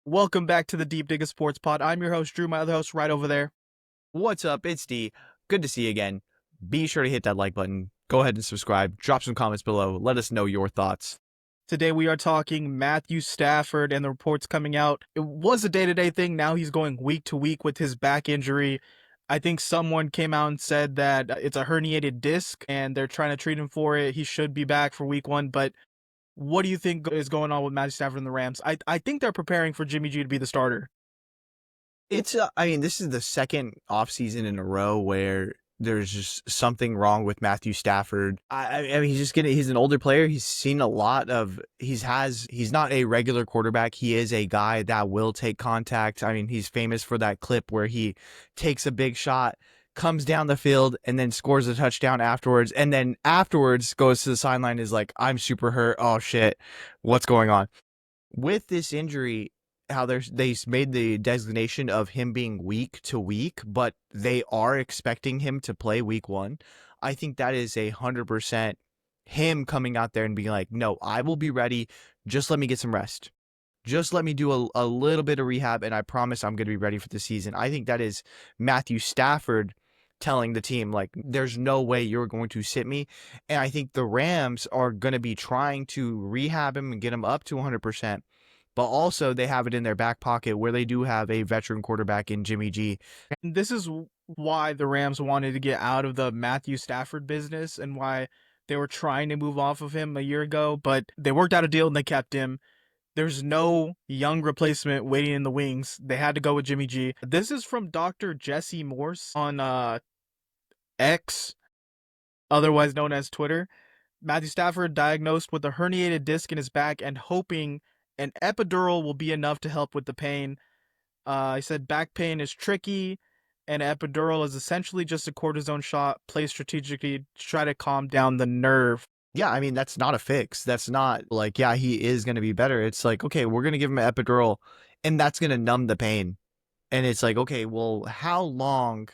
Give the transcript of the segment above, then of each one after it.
Welcome back to the Deep Digger Sports Pod. I'm your host, Drew, my other host right over there. What's up? It's Dee. Good to see you again. Be sure to hit that like button. Go ahead and subscribe. Drop some comments below. Let us know your thoughts. Today we are talking Matthew Stafford and the reports coming out. It was a day-to-day thing. Now he's going week to week with his back injury. I think someone came out and said that it's a herniated disc and they're trying to treat him for it. He should be back for week 1, but what do you think is going on with Matthew Stafford and the Rams? I think they're preparing for Jimmy G to be the starter. This is the second offseason in a row where there's just something wrong with Matthew Stafford. I mean, he's an older player. He's seen a lot of, he's not a regular quarterback. He is a guy that will take contact. I mean, he's famous for that clip where he takes a big shot, comes down the field, and then scores a touchdown afterwards. And then afterwards goes to the sideline, is like, I'm super hurt. Oh shit. What's going on? With this injury, how they made the designation of him being week to week, but they are expecting him to play week 1. I think that is 100% him coming out there and being like, no, I will be ready. Just let me get some rest. Just let me do a little bit of rehab, and I promise I'm going to be ready for the season. I think that is Matthew Stafford telling the team, like, there's no way you're going to sit me. And I think the Rams are going to be trying to rehab him and get him up to 100%. But also they have it in their back pocket where they do have a veteran quarterback in Jimmy G. And this is why the Rams wanted to get out of the Matthew Stafford business and why they were trying to move off of him a year ago, but they worked out a deal and they kept him. There's no young replacement waiting in the wings. They had to go with Jimmy G. This is from Dr. Jesse Morse on X, otherwise known as Twitter. Matthew Stafford diagnosed with a herniated disc in his back and hoping an epidural will be enough to help with the pain. He said back pain is tricky, and epidural is essentially just a cortisone shot placed strategically to try to calm down the nerve. Yeah, I mean, that's not a fix. That's not like, yeah, he is going to be better. It's like, okay, we're going to give him an epidural and that's going to numb the pain. And it's like, okay, well, how long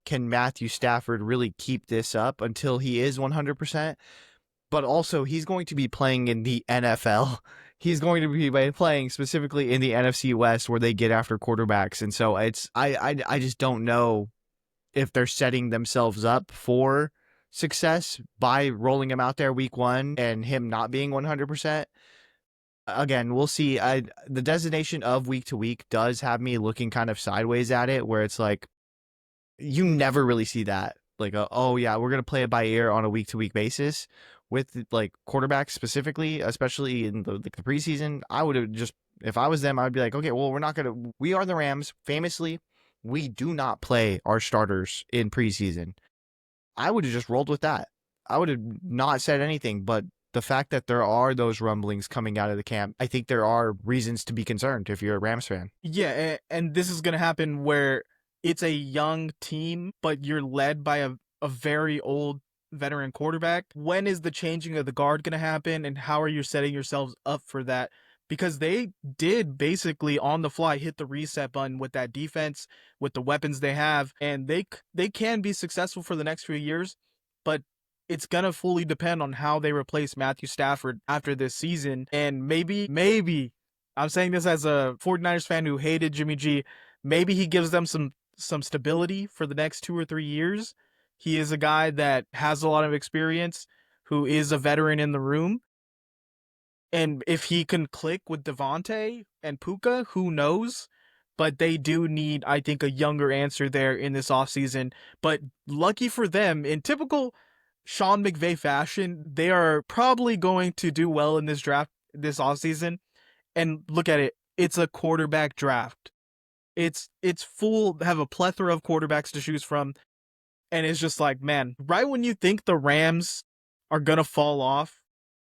can Matthew Stafford really keep this up until he is 100%? But also, he's going to be playing in the NFL. He's going to be playing specifically in the NFC West where they get after quarterbacks. And so I just don't know if they're setting themselves up for success by rolling him out there week 1 and him not being 100%. Again, we'll see. The designation of week to week does have me looking kind of sideways at it, where it's like, you never really see that. Like, oh yeah, we're going to play it by ear on a week to week basis with like quarterbacks specifically, especially in the preseason. I would have just, if I was them, I would be like, okay, well, we are the Rams. Famously, we do not play our starters in preseason. I would have just rolled with that. I would have not said anything, but the fact that there are those rumblings coming out of the camp, I think there are reasons to be concerned if you're a Rams fan. Yeah, and this is going to happen where it's a young team, but you're led by a very old veteran quarterback. When is the changing of the guard going to happen, and how are you setting yourselves up for that? Because they did basically on the fly hit the reset button with that defense, with the weapons they have, and they can be successful for the next few years, but it's going to fully depend on how they replace Matthew Stafford after this season. And maybe, I'm saying this as a 49ers fan who hated Jimmy G, maybe he gives them some stability for the next 2 or 3 years. He is a guy that has a lot of experience, who is a veteran in the room. And if he can click with Devontae and Puka, who knows? But they do need, I think, a younger answer there in this offseason. But lucky for them, in typical Sean McVay fashion, they are probably going to do well in this draft this offseason. And look at it, it's a quarterback draft. It's full, have a plethora of quarterbacks to choose from. And it's just like, man, right when you think the Rams are going to fall off,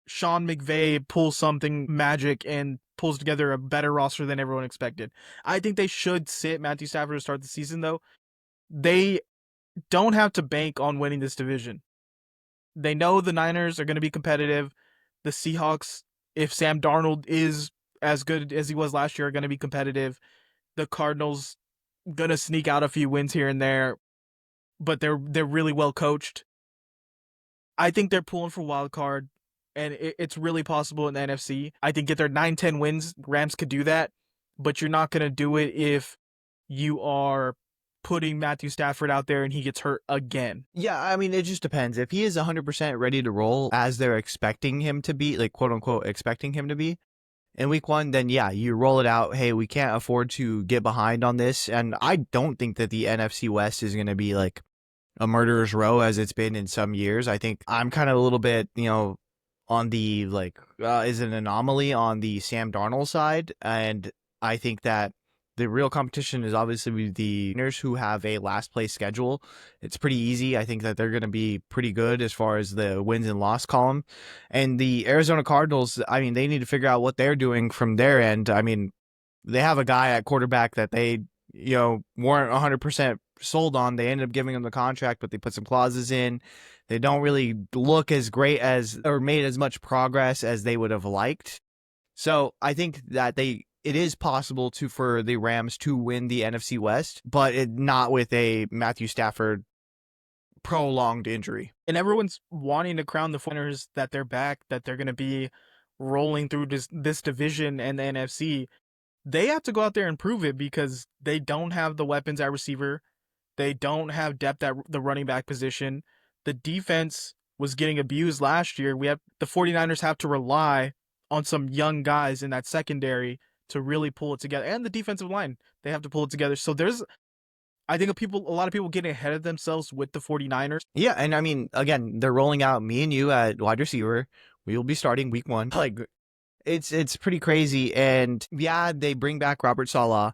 Sean McVay pulls something magic and pulls together a better roster than everyone expected. I think they should sit Matthew Stafford to start the season, though. They don't have to bank on winning this division. They know the Niners are going to be competitive. The Seahawks, if Sam Darnold is as good as he was last year, are going to be competitive. The Cardinals going to sneak out a few wins here and there, but they're really well coached. I think they're pulling for wild card, and it's really possible in the NFC. I think if they're 9-10 wins, Rams could do that. but you're not going to do it if you are putting Matthew Stafford out there and he gets hurt again. Yeah, I mean, it just depends. If he is 100% ready to roll as they're expecting him to be, like quote unquote, expecting him to be in week one, then yeah, you roll it out. Hey, we can't afford to get behind on this. And I don't think that the NFC West is going to be like a murderer's row as it's been in some years. I think I'm kind of a little bit, on the like, is an anomaly on the Sam Darnold side. And I think that the real competition is obviously the Niners, who have a last place schedule. It's pretty easy. I think that they're going to be pretty good as far as the wins and loss column. And the Arizona Cardinals, I mean, they need to figure out what they're doing from their end. I mean, they have a guy at quarterback that they, weren't 100% sold on. They ended up giving him the contract, but they put some clauses in. They don't really look as great as, or made as much progress as they would have liked. So I think that it is possible for the Rams to win the NFC West, but not with a Matthew Stafford prolonged injury. And everyone's wanting to crown the winners that they're back, that they're going to be rolling through this division and the NFC. They have to go out there and prove it because they don't have the weapons at receiver. They don't have depth at the running back position. The defense was getting abused last year. The 49ers have to rely on some young guys in that secondary to really pull it together. And the defensive line, they have to pull it together. So I think a lot of people getting ahead of themselves with the 49ers. Yeah, and I mean, again, they're rolling out me and you at wide receiver. We will be starting week one. Like, it's pretty crazy. And yeah, they bring back Robert Saleh,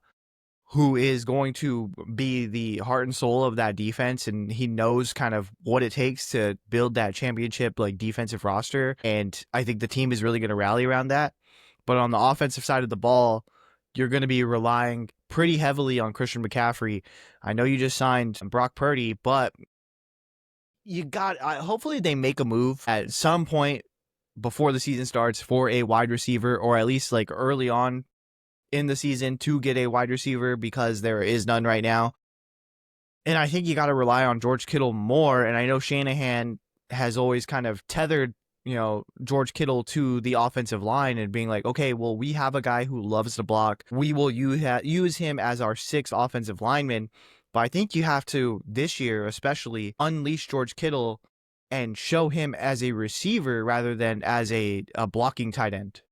who is going to be the heart and soul of that defense, and he knows kind of what it takes to build that championship like defensive roster. And I think the team is really going to rally around that. But on the offensive side of the ball, you're going to be relying pretty heavily on Christian McCaffrey. I know you just signed Brock Purdy, but hopefully they make a move at some point before the season starts for a wide receiver, or at least like early on in the season to get a wide receiver, because there is none right now. And I think you got to rely on George Kittle more. And I know Shanahan has always kind of tethered, George Kittle to the offensive line and being like, okay, well, we have a guy who loves to block. We will use him as our sixth offensive lineman. But I think you have to, this year especially, unleash George Kittle and show him as a receiver rather than as a blocking tight end.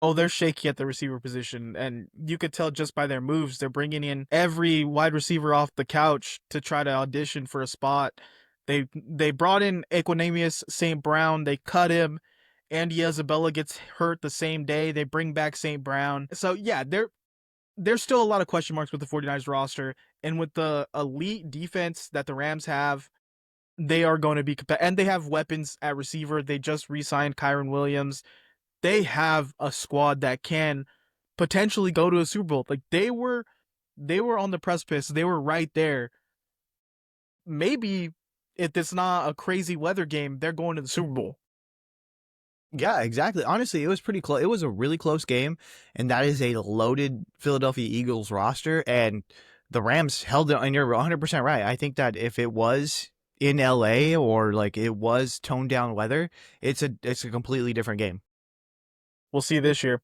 Oh, they're shaky at the receiver position, and you could tell just by their moves. They're bringing in every wide receiver off the couch to try to audition for a spot. They brought in Equanimeous St. Brown. They cut him. Andy Isabella gets hurt the same day. They bring back St. Brown. So, yeah, there's still a lot of question marks with the 49ers roster. And with the elite defense that the Rams have, they are going to be competitive. And they have weapons at receiver. They just re-signed Kyron Williams. They have a squad that can potentially go to a Super Bowl. Like they were on the precipice. They were right there. Maybe if it's not a crazy weather game, they're going to the Super Bowl. Yeah, exactly. Honestly, it was pretty close. It was a really close game, and that is a loaded Philadelphia Eagles roster, and the Rams held it, and you're 100% right. I think that if it was in LA or like it was toned down weather, it's a completely different game. We'll see you this year.